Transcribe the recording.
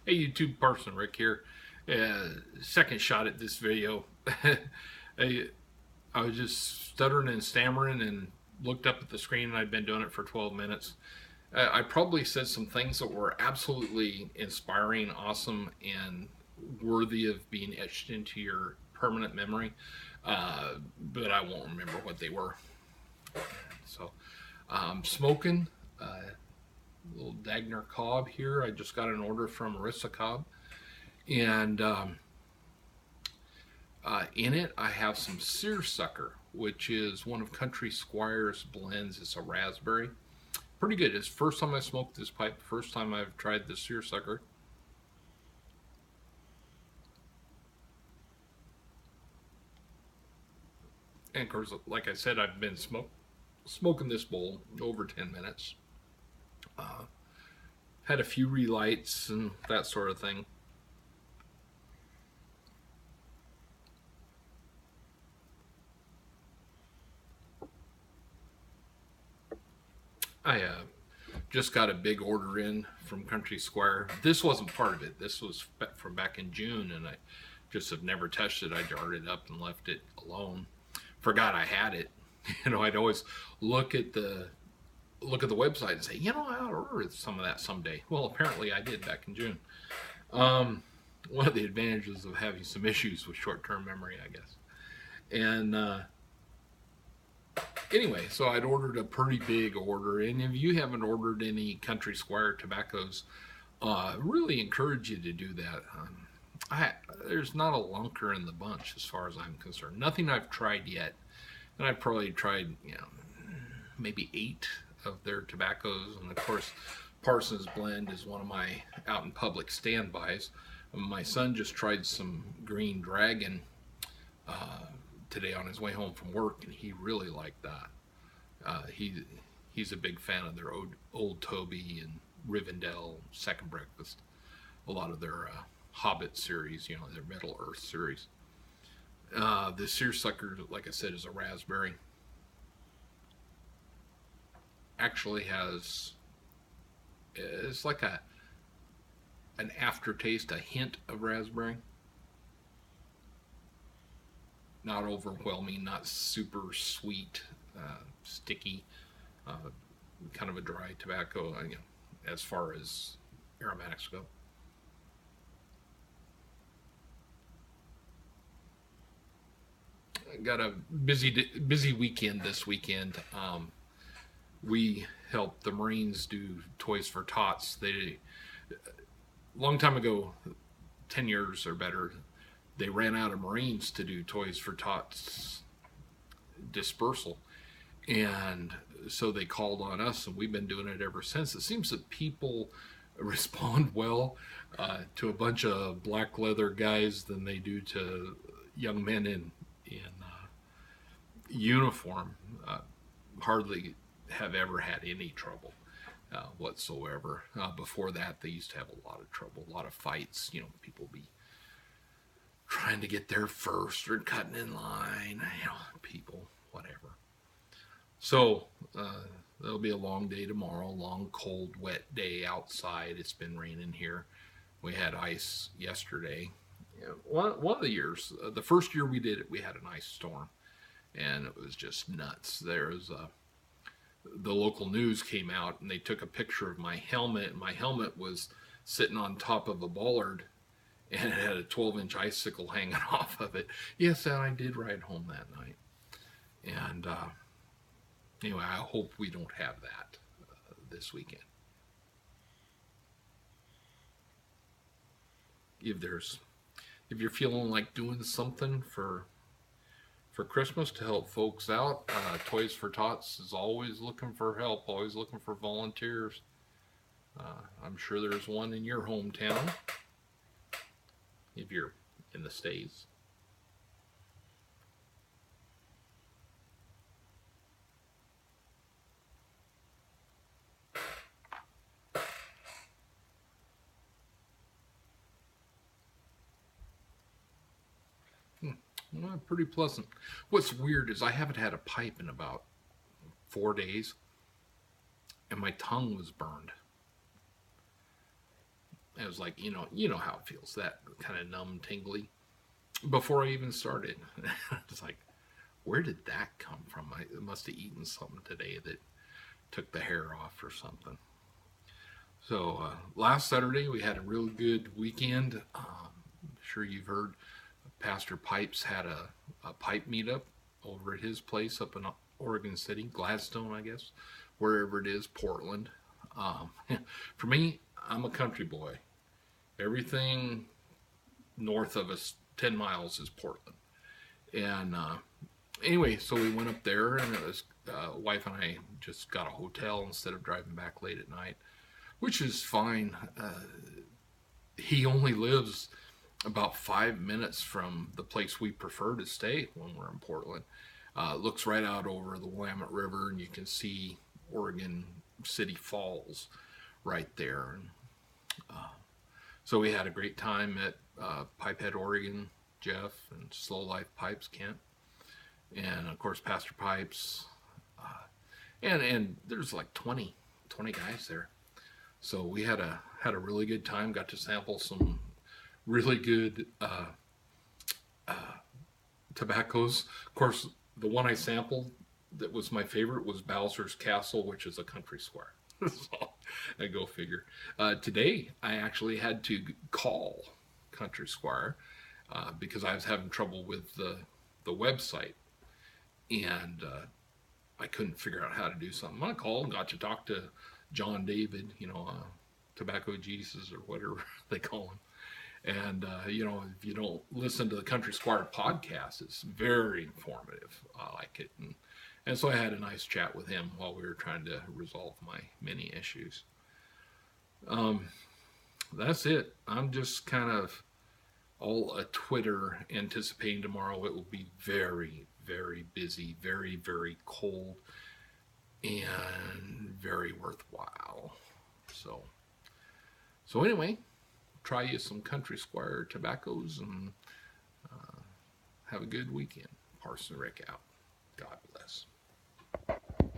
Hey YouTube person, Rick here. Second shot at this video. I, I was just stuttering and stammering and looked up at the screen, and I'd been doing it for 12 minutes. I probably said some things that were absolutely inspiring, awesome, and worthy of being etched into your permanent memory, but I won't remember what they were. So, smoking. Little Dagner Cobb here. I just got an order from Marissa Cobb. And in it, I have some Seersucker, which is one of Country Squire's blends. It's a raspberry. Pretty good. It's the first time I smoked this pipe, first time I've tried the Seersucker. And of course, like I said, I've been smoking this bowl over 10 minutes. Had a few relights and that sort of thing. I just got a big order in from Country Squire. This wasn't part of it. This was from back in June, and I just have never touched it. I jarred it up and left it alone. Forgot I had it. I'd always look at the website and say, I ought to order some of that someday. Well, apparently I did back in June. One of the advantages of having some issues with short-term memory, I guess. And anyway, so I'd ordered a pretty big order, and if you haven't ordered any Country Squire tobaccos, really encourage you to do that. There's not a lunker in the bunch as far as I'm concerned. Nothing I've tried yet, and I've probably tried, maybe 8 of their tobaccos, and of course, Parsons Blend is one of my out in public standbys. My son just tried some Green Dragon today on his way home from work, and he really liked that. He's a big fan of their Old Toby and Rivendell, Second Breakfast, a lot of their Hobbit series, their Middle Earth series. The Seersucker, like I said, is a raspberry. Actually it's like an aftertaste, a hint of raspberry. Not overwhelming, not super sweet, sticky, kind of a dry tobacco, as far as aromatics go. I got a busy weekend this weekend. We helped the Marines do Toys for Tots. They, long time ago, 10 years or better, they ran out of Marines to do Toys for Tots dispersal. And so they called on us, and we've been doing it ever since. It seems that people respond well to a bunch of black leather guys than they do to young men in uniform. Hardly have ever had any trouble whatsoever. Before that, they used to have a lot of trouble, a lot of fights. People be trying to get there first or cutting in line, people, whatever. So, there'll be a long day tomorrow, long, cold, wet day outside. It's been raining here. We had ice yesterday. One of the years, the first year we did it, we had an ice storm, and it was just nuts. The local news came out, and they took a picture of my helmet. My helmet was sitting on top of a bollard, and it had a 12-inch icicle hanging off of it. Yes, and I did ride home that night. And anyway, I hope we don't have that this weekend. If you're feeling like doing something for Christmas to help folks out, Toys for Tots is always looking for help, always looking for volunteers. I'm sure there's one in your hometown if you're in the States. Well, pretty pleasant. What's weird is I haven't had a pipe in about 4 days, and my tongue was burned. It was like, you know how it feels, that kind of numb, tingly. Before I even started, it's like, where did that come from? I must have eaten something today that took the hair off or something. So last Saturday we had a real good weekend. I'm sure you've heard Pastor Pipes had a pipe meetup over at his place up in Oregon City, Gladstone, I guess, wherever it is, Portland. Um, for me, I'm a country boy. Everything north of us, 10 miles, is Portland. And anyway, so we went up there, and it was wife and I just got a hotel instead of driving back late at night, which is fine. He only lives about 5 minutes from the place we prefer to stay when we're in Portland. Looks right out over the Willamette River, and you can see Oregon City Falls right there. And, so we had a great time at Pipehead, Oregon. Jeff and Slow Life Pipes, Kent, and of course Pastor Pipes, and there's like 20 guys there. So we had a really good time. Got to sample some really good tobaccos. Of course, the one I sampled that was my favorite was Bowser's Castle, which is a country square. So I go figure. Today I actually had to call Country Squire because I was having trouble with the website, and I couldn't figure out how to do something. I called and got to talk to John David, Tobacco Jesus or whatever they call him. And, if you don't listen to the Country Squire podcast, it's very informative. I like it. And so I had a nice chat with him while we were trying to resolve my many issues. That's it. I'm just kind of all a Twitter anticipating tomorrow. It will be very, very busy, very, very cold, and very worthwhile. So anyway, try you some Country Squire tobaccos and have a good weekend. Parson Rick out. God bless.